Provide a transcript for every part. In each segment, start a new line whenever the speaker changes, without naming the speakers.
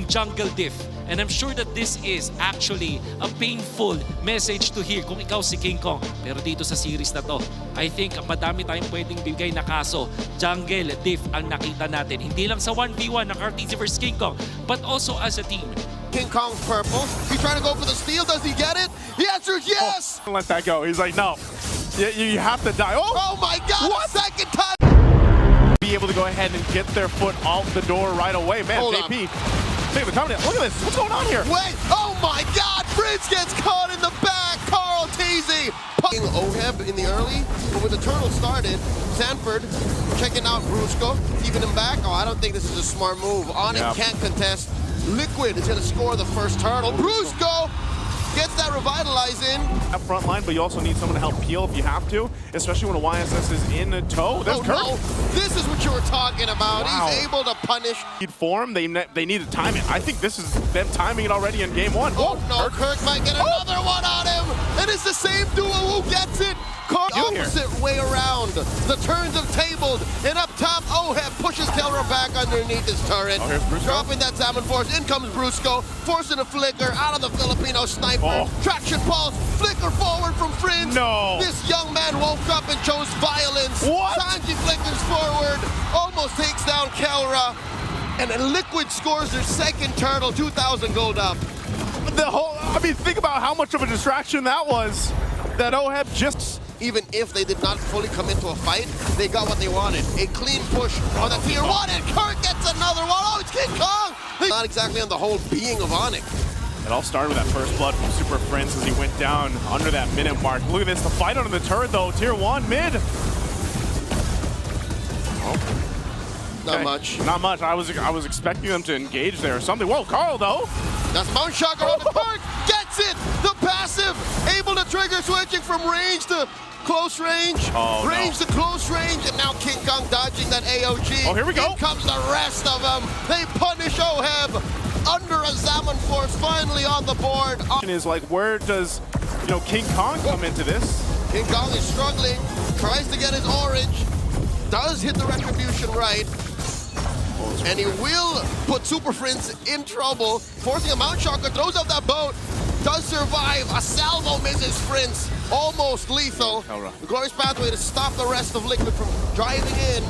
yung jungle diff. And I'm sure that this is actually a painful message to hear kung ikaw si King Kong. Pero dito sa series na to, I think madami tayong pwedeng bigay na kaso. Jungle diff ang nakita natin. Hindi lang sa 1v1 ng Karltzy versus King Kong, but also as a team.
King Kong's purple. He's trying to go for the steal. Does he get it? The answer is yes!
Oh, let that go. He's like, no. You have to die.
Oh my God!
What?
Second time!
Be able to go ahead and get their foot out the door right away. Man,
Hold
JP. Look at this. What's going on here?
Wait! Oh my God! Prince gets caught in the back! Karltzy! OHEB in the early, but when the turtle started, Sanford checking out Brusco, keeping him back. Oh, I don't think this is a smart move. ONIC can't contest. Liquid is going to score the first turtle. Brusco gets that revitalize in.
That front line, but you also need someone to help peel if you have to, especially when a YSS is in tow. There's Kirk.
No. This is what you were talking about.
Wow.
He's able to punish.
Form, they need to time it. I think this is them timing it already in game one.
Oh no, Kirk might get another one on him. And it's the same duo who gets it. Opposite way around. The turns have tabled. And up top, OHEB pushes Kelra back underneath his turret.
Oh, here's Brusco.
Dropping that Salmon Force. In comes Brusco. Forcing a flicker out of the Filipino sniper.
Oh.
Traction pulse. Flicker forward from Prince.
No.
This young man woke up and chose violence.
What?
Sanji flickers forward. Almost takes down Kelra. And then Liquid scores their second turtle. 2,000 gold up.
I mean, think about how much of a distraction that was. That OHEB just...
Even if they did not fully come into a fight, they got what they wanted. A clean push on the tier 1, and Kirk gets another one. Oh, it's King Kong! Not exactly on the whole being of ONIC.
It all started with that first blood from Super Prince as he went down under that minute mark. Look at this, the fight under the turret though, tier 1 mid.
Not much.
Not much. I was expecting them to engage there or something. Whoa, Karl though.
That's Mount Shocker on the Kirk. Gets it! The passive! Able to trigger switching from range to close range.
Oh,
range to close range. And now King Kong dodging that AOG.
Oh, here we go.
Here comes the rest of them. They punish OHEB under a Salmon Force finally on the board.
Is like, where does, King Kong come into this?
King Kong is struggling. Tries to get his orange. Does hit the retribution right. And he will put Super Prince in trouble, forcing a Mount Shocker, throws out that boat, does survive. A salvo misses Prince, almost lethal. The glorious pathway to stop the rest of Liquid from driving in.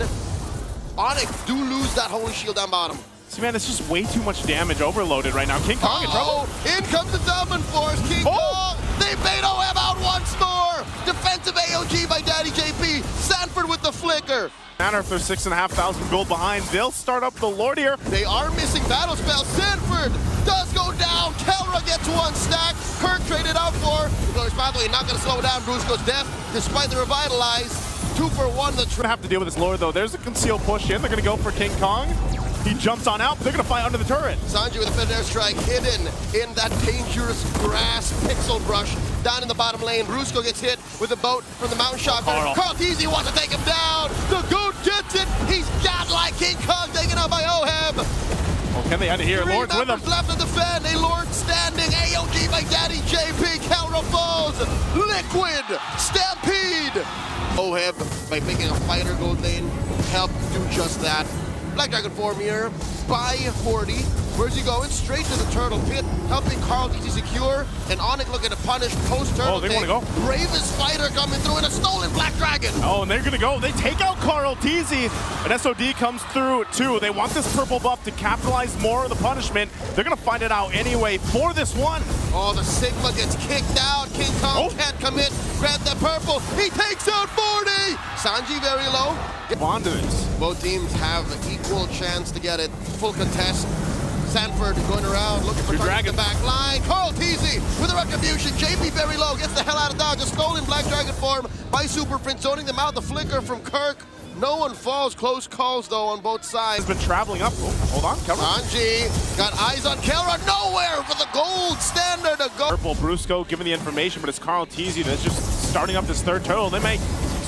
ONIC do lose that holy shield down bottom.
See, man, it's just way too much damage overloaded right now. King Kong in trouble.
In comes the Salmon Force. King Kong, they bait OHEB out once more. Defensive AOG by Daddy JP. Sanford with the flicker.
Matter if they're 6,500 gold behind, they'll start up the Lord here.
They are missing battle spells. Sanford does go down. Kelra gets one stack. Kirk traded out for. The glorious pathway not going to slow down Brusco's death despite the revitalize. 2 for 1. The
have to deal with this Lord though. There's a concealed push in. They're going to go for King Kong. He jumps on out, but they're going to fight under the turret.
Sanji with a fed airstrike hidden in that dangerous grass pixel brush down in the bottom lane. Brusco gets hit with a boat from the Mount Shocker. Karltzy wants to take him down. The Goat gets it. He's got like King Kong taken out by OHEB.
Oh, can they end it here? Lord's with him.
Left to defend. A Lord standing. AOG by Daddy JP. Counter falls. Liquid. Stampede. OHEB, by making a fighter gold lane, help do just that. Black Dragon form here by 40. Where's he going? Straight to the turtle pit, helping Karltzy secure. And ONIC looking to punish post-turtle.
Oh, they want to go.
Bravest fighter coming through in a stolen Black Dragon.
Oh, and they're going to go. They take out Karltzy. An SOD comes through too. They want this purple buff to capitalize more of the punishment. They're going to find it out anyway for this one.
Oh, the Sigma gets kicked out. King Kong can't commit. Grab that purple. He takes out 40. Sanji very low.
On to this.
Both teams have an equal chance to get it. Full contest. Sanford going around looking for the back line. Karltzy with a retribution. JP very low. Gets the hell out of dodge. A stolen Black Dragon form by Super Prince. Zoning them out. The flicker from Kirk. No one falls. Close calls, though, on both sides.
He's been traveling up. Oh, hold on.
Sanji got eyes on Kelra. Nowhere for the gold standard to go.
Purple Brusco giving the information, but it's Karltzy that's just starting up this third turtle. They may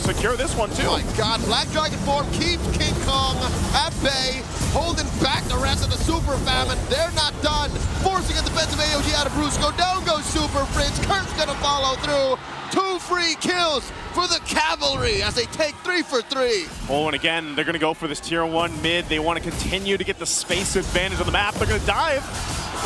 secure this one too.
Oh my god, Black Dragon form keeps King Kong at bay, holding back the rest of the Super Famine. They're not done. Forcing a defensive AOG out of Brusco. Down goes Super Prince. Kurt's gonna follow through. 2 free kills for the Cavalry as they take 3 for 3.
Oh, and again, they're gonna go for this tier 1 mid. They want to continue to get the space advantage on the map. They're gonna dive.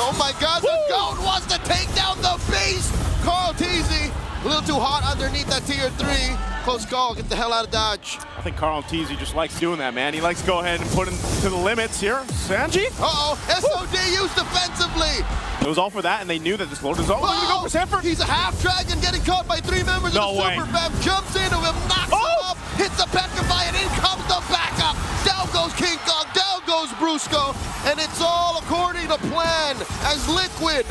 Oh my god, the GOAT wants to take down the beast! Karltzy, a little too hot underneath that tier 3. Close call, get the hell out of Dodge.
I think Karltzy just likes doing that, man. He likes to go ahead and put him to the limits here. Sanji?
Uh-oh, SOD used defensively.
It was all for that, and they knew that this load was all. They're gonna go for Sanford.
He's a half dragon getting caught by 3 members of the Super Fam. Jumps into him, knocks him up, hits the Petrify, and in comes the backup. Down goes King Kong, down goes Brusco, and it's all according to plan as Liquid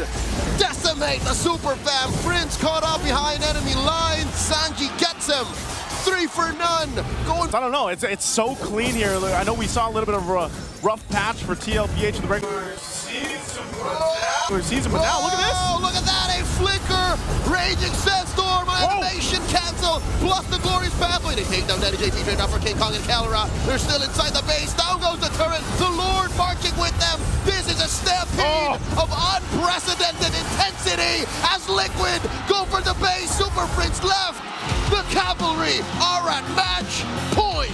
decimate the Super Fam. Prince caught up behind enemy lines. Sanji gets him. 3 for none. Going.
I don't know. It's so clean here. I know we saw a little bit of a rough patch for Tlph in the regular season, but now look at this.
Oh, look at that! A flicker, raging sandstorm, animation cancel, plus the glorious pathway. They take down Daddy JP trade off for King Kong and Kalra. They're still inside the base. Down goes the turret. The Lord marching with them. This is a stampede of unprecedented intensity as Liquid go for the base. Super Prince left. The Cavalry are at match point.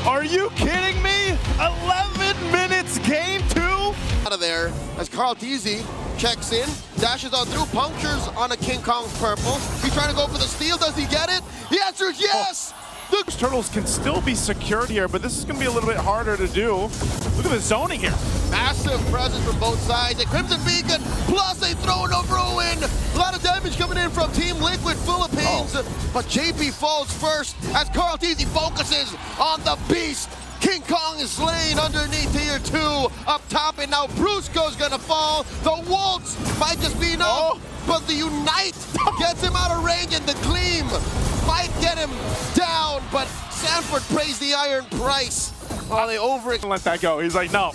Are you kidding me? 11 minutes, game 2?
Out of there as Karltzy checks in, dashes on through, punctures on a King Kong's purple. He's trying to go for the steal. Does he get it? The answer is yes!
Those turtles can still be secured here, but this is going to be a little bit harder to do. Look at the zoning here.
Massive presence from both sides. A Crimson Beacon plus a Throne of Ruin. A lot of damage coming in from Team Liquid Philippines. But JP falls first as Karltzy focuses on the beast. King Kong is slain underneath tier 2. Up top, and now Brusco's gonna fall. The Waltz might just be enough, but the Unite gets him out of range, and the Gleam might get him down, but Sanford pays the iron price while they
Let that go. He's like, no,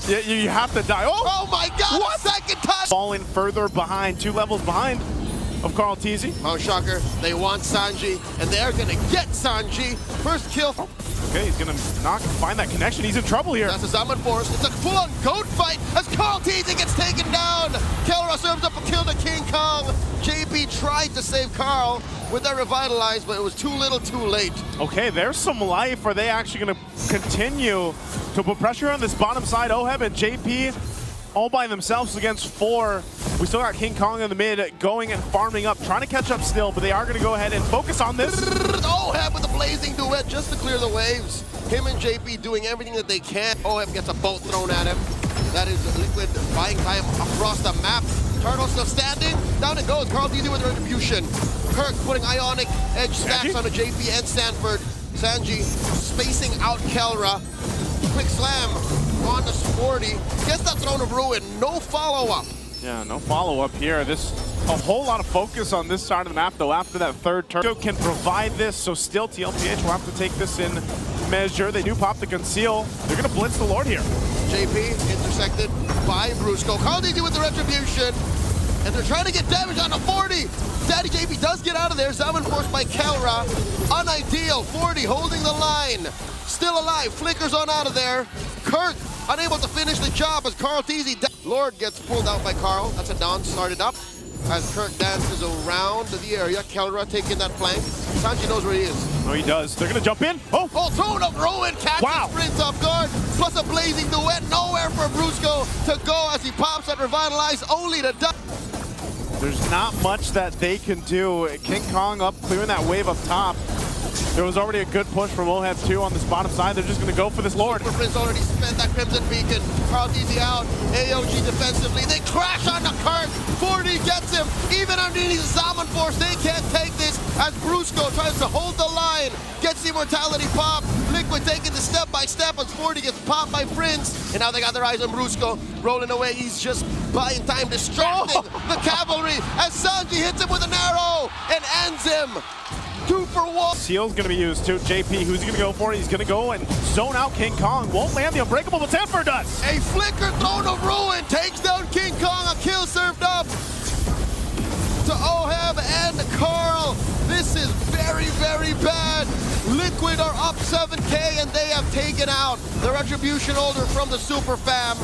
you have to die.
Oh my god, what? Second time!
Falling further behind, 2 levels behind of Karltzy.
Oh, shocker. They want Sanji, and they're gonna get Sanji. First kill.
Okay, he's gonna not find that connection. He's in trouble here.
That's a Summon Force. It's a full-on goat fight as Karltzy gets taken down. Kelra serves up a kill to King Kong. JP tried to save Karl with that Revitalize, but it was too little too late.
Okay, there's some life. Are they actually gonna continue to put pressure on this bottom side? Oheb and JP all by themselves against 4. We still got King Kong in the mid going and farming up, trying to catch up still, but they are going to go ahead and focus on this.
Oheb with a blazing duet just to clear the waves. Him and JP doing everything that they can. Oheb gets a boat thrown at him. That is Liquid buying time across the map. Turtle still standing. Down it goes. Karltzy with the retribution. Kirk putting Ionic Edge stacks on a JP and Sanford. Sanji spacing out Kelra. Quick slam on the Sporty. Gets that Throne of Ruin. No follow-up.
Yeah, no follow-up here. This a whole lot of focus on this side of the map, though, after that third turn. Can provide this, so still Tlph will have to take this in measure. They do pop the conceal. They're going to blitz the Lord here.
JP intercepted by Brusco. Karltzy with the retribution. And they're trying to get damage on the 40. Daddy JP does get out of there. Summon Force by Kelra. Unideal. 40 holding the line. Still alive. Flickers on out of there. Kirk unable to finish the job as Karltzy. Lord gets pulled out by Karl. That's a down started up as Kirk dances around the area. Kelra taking that flank. Sanji knows where he is.
Oh, he does. They're going to jump in.
Oh, Throne of Ruin catches Prince off guard. Plus a blazing duet. Nowhere for Brusco to go as he pops that Revitalize only to die.
There's not much that they can do. King Kong up, clearing that wave up top. There was already a good push from Oheb too on this bottom side. They're just going to go for this Lord.
Super Prince already spent that Crimson Beacon. Karltzy out. AOG defensively. They crash on the Kirk. 40 gets him. Even underneath the Summon Force, they can't take this as Brusco tries to hold the line. Gets the Immortality pop. Liquid taking the step by step as 40 gets popped by Prince. And now they got their eyes on Brusco. Rolling away. He's just buying time, distracting the Cavalry as Sanji hits him with an arrow and ends him. 2 for 1.
Seal's going to be used too. JP, who's he going to go for? He's going to go and zone out King Kong. Won't land the Unbreakable, but Sanford does.
A flicker Throne of Ruin takes down King Kong. A kill served up to Oheb and Karl. This is very, very bad. Liquid are up 7K and they have taken out the Retribution holder from the Super Fam.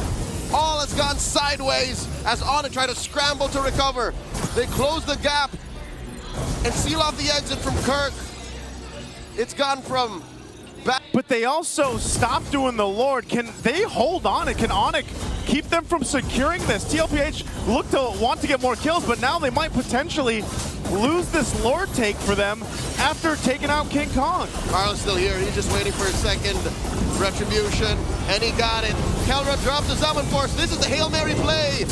All has gone sideways as ONIC try to scramble to recover. They close the gap and seal off the exit from Kirk. It's gone from back.
But they also stopped doing the Lord. Can they hold ONIC? Can ONIC keep them from securing this? Tlph look to want to get more kills, but now they might potentially lose this Lord take for them after taking out King Kong.
Karl's still here. He's just waiting for his second Retribution, and he got it. Kelra drops the Summon Force. This is the Hail Mary play.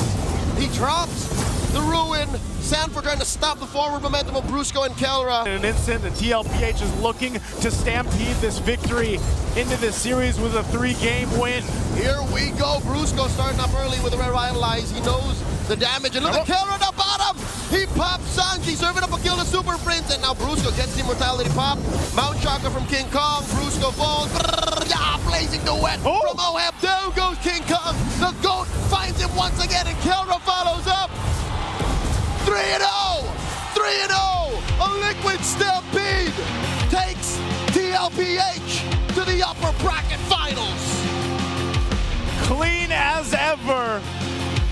He drops the Ruin. Sanford trying to stop the forward momentum of Brusco and Kelra.
In an instant, the Tlph is looking to stampede this victory into this series with a 3-game win.
Here we go. Brusco starting up early with the Revitalize. He knows the damage. And look at Kelra at the bottom. He pops Sanji, serving up a kill to Super Prince. And now Brusco gets the Immortality pop. Mount Chakra from King Kong. Brusco falls. Yeah, blazing duet from OHEB. There goes King Kong. The GOAT finds him once again, and Kelra follows up. 3-0! 3-0! A Liquid Stampede takes Tlph to the upper bracket finals.
Clean as ever.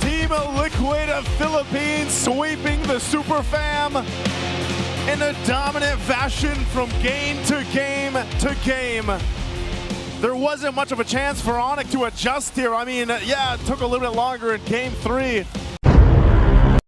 Team Liquid of Philippines sweeping the Super Fam in a dominant fashion from game to game to game. There wasn't much of a chance for ONIC to adjust here. I mean, yeah, it took a little bit longer in game 3.